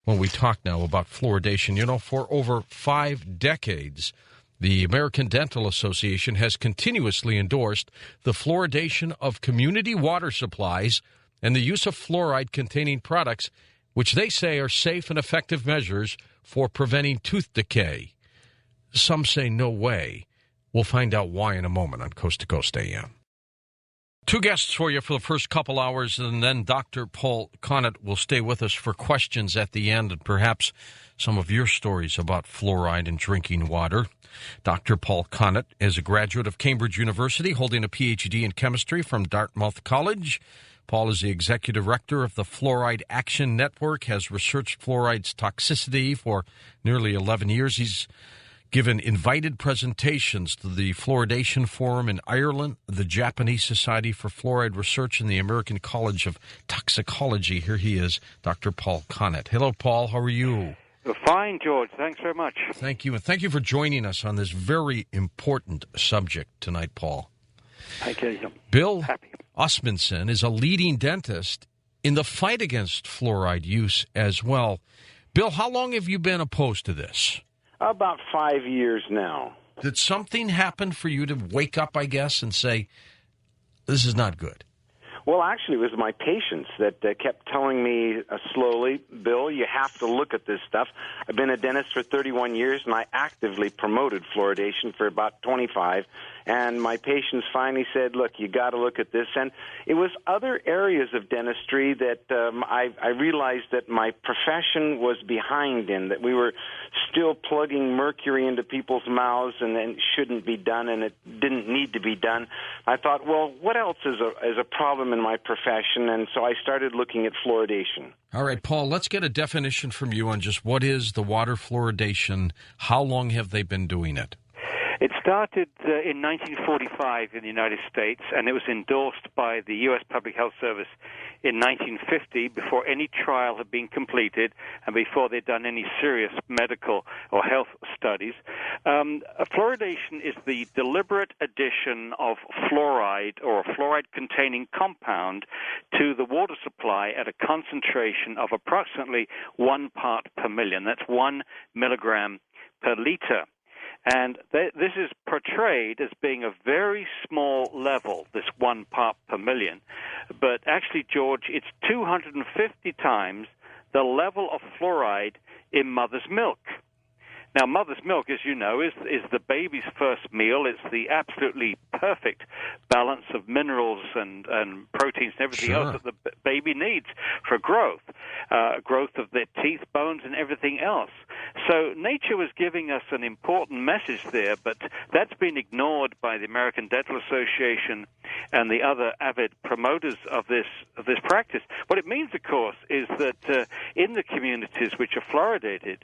When we talk now about fluoridation, for over 5 decades, the American Dental Association has continuously endorsed the fluoridation of community water supplies and the use of fluoride-containing products, which they say are safe and effective measures for preventing tooth decay. Some say no way. We'll find out why in a moment on Coast to Coast AM. 2 guests for you for the first couple hours, and then Dr. Paul Connaught will stay with us for questions at the end and perhaps some of your stories about fluoride in drinking water. Dr. Paul Connaught is a graduate of Cambridge University, holding a Ph.D. in chemistry from Dartmouth College. Paul is the executive director of the Fluoride Action Network, has researched fluoride's toxicity for nearly 11 years. He's given invited presentations to the Fluoridation Forum in Ireland, the Japanese Society for Fluoride Research, and the American College of Toxicology. Here he is, Dr. Paul Connaught. Hello, Paul. How are you? Fine, George. Thanks very much. Thank you. And thank you for joining us on this very important subject tonight, Paul. Thank you. Bill Osmundson is a leading dentist in the fight against fluoride use as well. Bill, how long have you been opposed to this? About 5 years now. Did something happen for you to wake up, I guess, and say, this is not good? Well, actually, it was my patients that kept telling me slowly, Bill, you have to look at this stuff. I've been a dentist for 31 years, and I actively promoted fluoridation for about 25. And my patients finally said, look, you got to look at this. And it was other areas of dentistry that I realized that my profession was behind in, that we were still plugging mercury into people's mouths and it shouldn't be done and it didn't need to be done. I thought, well, what else is a problem in my profession? And so I started looking at fluoridation. All right, Paul, let's get a definition from you on just what is the water fluoridation. How long have they been doing it? It started in 1945 in the United States, and it was endorsed by the U.S. Public Health Service in 1950 before any trial had been completed and before they'd done any serious medical or health studies. Fluoridation is the deliberate addition of fluoride or a fluoride-containing compound to the water supply at a concentration of approximately 1 part per million. That's 1 milligram per liter. And this is portrayed as being a very small level, this 1 part per million. But actually, George, it's 250 times the level of fluoride in mother's milk. Now, mother's milk, as you know, is the baby's first meal. It's the absolutely perfect balance of minerals and proteins and everything else that the baby needs for growth of their teeth, bones, and everything else. So nature was giving us an important message there, but that's been ignored by the American Dental Association and the other avid promoters of this practice. What it means, of course, is that in the communities which are fluoridated,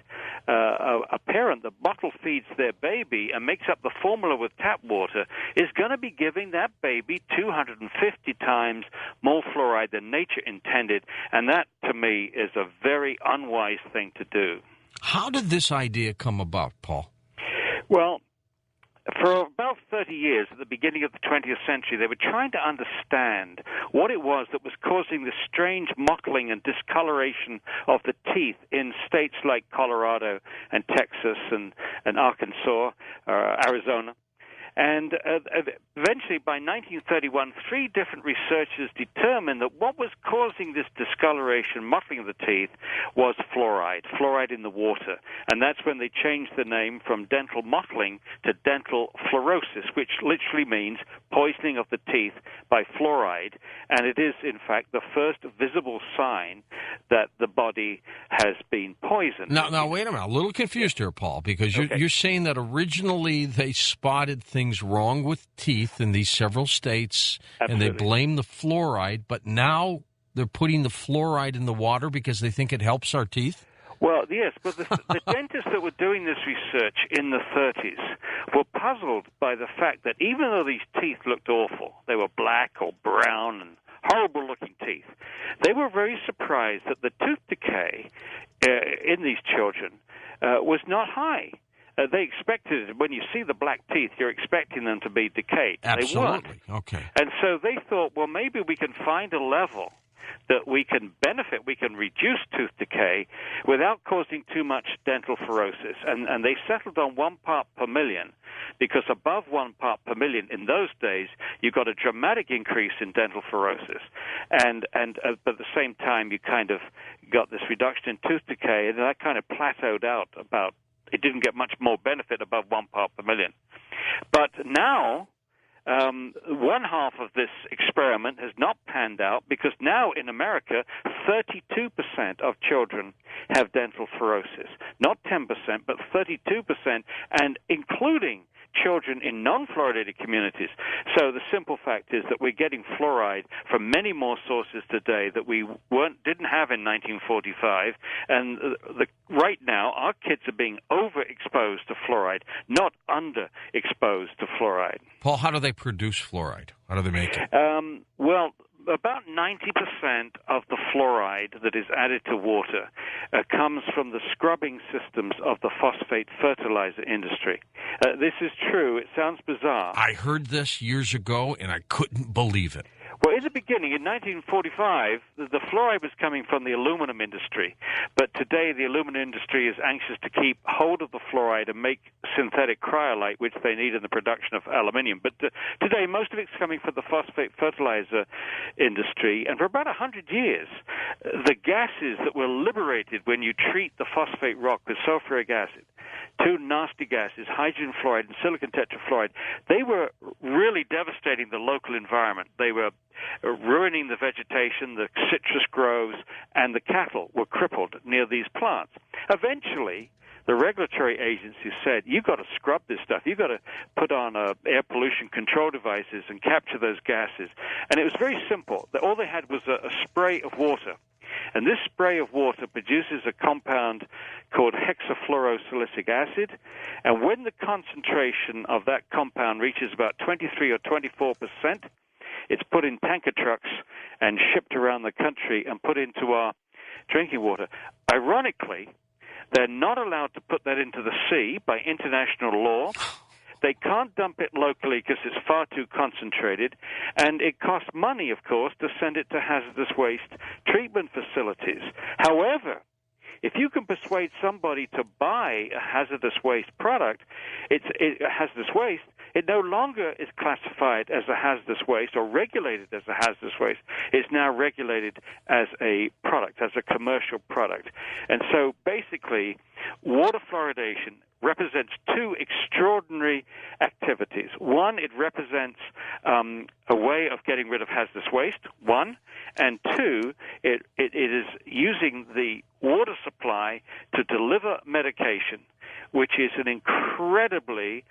a parent that bottle feeds their baby and makes up the formula with tap water is going to be giving that baby 250 times more fluoride than nature intended, and that, to me, is a very unwise thing to do. How did this idea come about, Paul? Well, for about 30 years, at the beginning of the 20th century, they were trying to understand what it was that was causing this strange mottling and discoloration of the teeth in states like Colorado and Texas and Arkansas, Arizona. And eventually, by 1931, 3 different researchers determined that what was causing this discoloration, mottling of the teeth, was fluoride in the water. And that's when they changed the name from dental mottling to dental fluorosis, which literally means poisoning of the teeth by fluoride. And it is, in fact, the first visible sign that the body has been poisoned. Now, wait a minute. I'm a little confused here, Paul, because you're saying that originally they spotted things wrong with teeth in these several states, Absolutely. And they blame the fluoride, but now they're putting the fluoride in the water because they think it helps our teeth? Well, yes, but the dentists that were doing this research in the 30s were puzzled by the fact that even though these teeth looked awful, they were black or brown and horrible-looking teeth, they were very surprised that the tooth decay in these children was not high. They expected, when you see the black teeth, you're expecting them to be decayed. Absolutely. They weren't. Okay. And so they thought, well, maybe we can find a level that we can benefit, we can reduce tooth decay without causing too much dental fluorosis. And they settled on 1 part per million, because above 1 part per million in those days, you got a dramatic increase in dental fluorosis. But at the same time, you kind of got this reduction in tooth decay, and that kind of plateaued out about, it didn't get much more benefit above 1 part per million. But now, one half of this experiment has not panned out, because now in America, 32% of children have dental fluorosis. Not 10%, but 32%, and including children in non-fluoridated communities. So the simple fact is that we're getting fluoride from many more sources today that we didn't have in 1945, and right now our kids are being overexposed to fluoride, not underexposed to fluoride. Paul, how do they produce fluoride? How do they make it? Well, about 90% of the fluoride that is added to water comes from the scrubbing systems of the phosphate fertilizer industry. This is true. It sounds bizarre. I heard this years ago, and I couldn't believe it. Well, in the beginning, in 1945, the fluoride was coming from the aluminum industry. But today, the aluminum industry is anxious to keep hold of the fluoride and make synthetic cryolite, which they need in the production of aluminium. But today, most of it's coming from the phosphate fertilizer industry. And for about 100 years, the gases that were liberated when you treat the phosphate rock with sulfuric acid, two nasty gases, hydrogen fluoride and silicon tetrafluoride, they were really devastating the local environment. They were ruining the vegetation, the citrus groves, and the cattle were crippled near these plants. Eventually, the regulatory agencies said, you've got to scrub this stuff. You've got to put on air pollution control devices and capture those gases. And it was very simple. All they had was a spray of water. And this spray of water produces a compound called hexafluorosilicic acid. And when the concentration of that compound reaches about 23 or 24%, it's put in tanker trucks and shipped around the country and put into our drinking water. Ironically, they're not allowed to put that into the sea by international law. They can't dump it locally because it's far too concentrated, and it costs money, of course, to send it to hazardous waste treatment facilities. However, if you can persuade somebody to buy a hazardous waste product, hazardous waste, it no longer is classified as a hazardous waste or regulated as a hazardous waste. It's now regulated as a product, as a commercial product. And so basically, water fluoridation represents two extraordinary activities. One, it represents a way of getting rid of hazardous waste, one. And two, it is using the water supply to deliver medication, which is an incredibly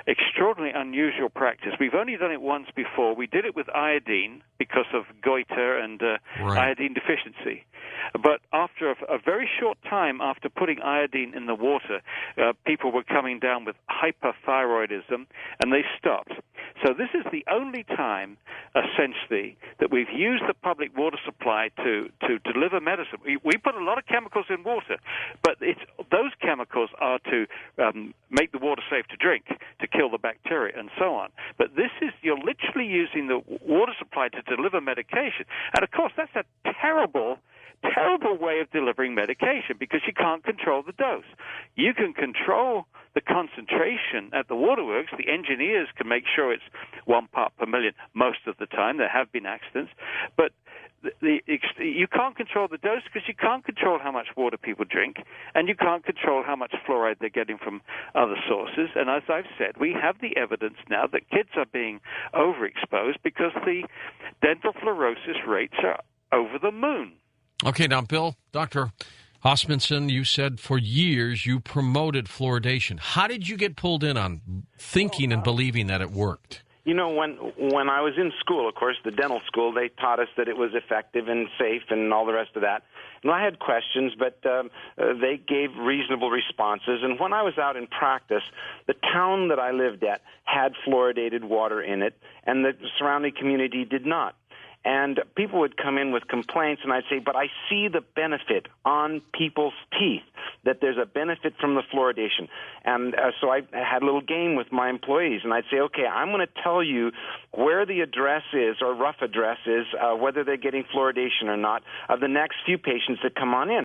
extraordinarily unusual practice. We've only done it once before. We did it with iodine because of goiter and iodine deficiency. But after a very short time after putting iodine in the water, people were coming down with hyperthyroidism, and they stopped. So this is the only time, essentially, that we've used the public water supply to deliver medicine. We put a lot of chemicals in water, but those chemicals are to make the water safe to drink, to kill the bacteria, and so on. But you're literally using the water supply to deliver medication. And, of course, that's a terrible way of delivering medication because you can't control the dose. You can control the concentration at the waterworks. The engineers can make sure it's 1 part per million most of the time. There have been accidents. But you can't control the dose because you can't control how much water people drink, and you can't control how much fluoride they're getting from other sources. And as I've said, we have the evidence now that kids are being overexposed because the dental fluorosis rates are over the moon. Okay, now, Bill, Dr. Osmundson, you said for years you promoted fluoridation. How did you get pulled in on thinking and believing that it worked? You know, when I was in school, of course, the dental school, they taught us that it was effective and safe and all the rest of that. And I had questions, but they gave reasonable responses. And when I was out in practice, the town that I lived at had fluoridated water in it, and the surrounding community did not. And people would come in with complaints, and I'd say, but I see the benefit on people's teeth. that there's a benefit from the fluoridation. And so I had a little game with my employees, and I'd say, okay, I'm going to tell you where the address is, or rough address is, whether they're getting fluoridation or not, of the next few patients that come on in.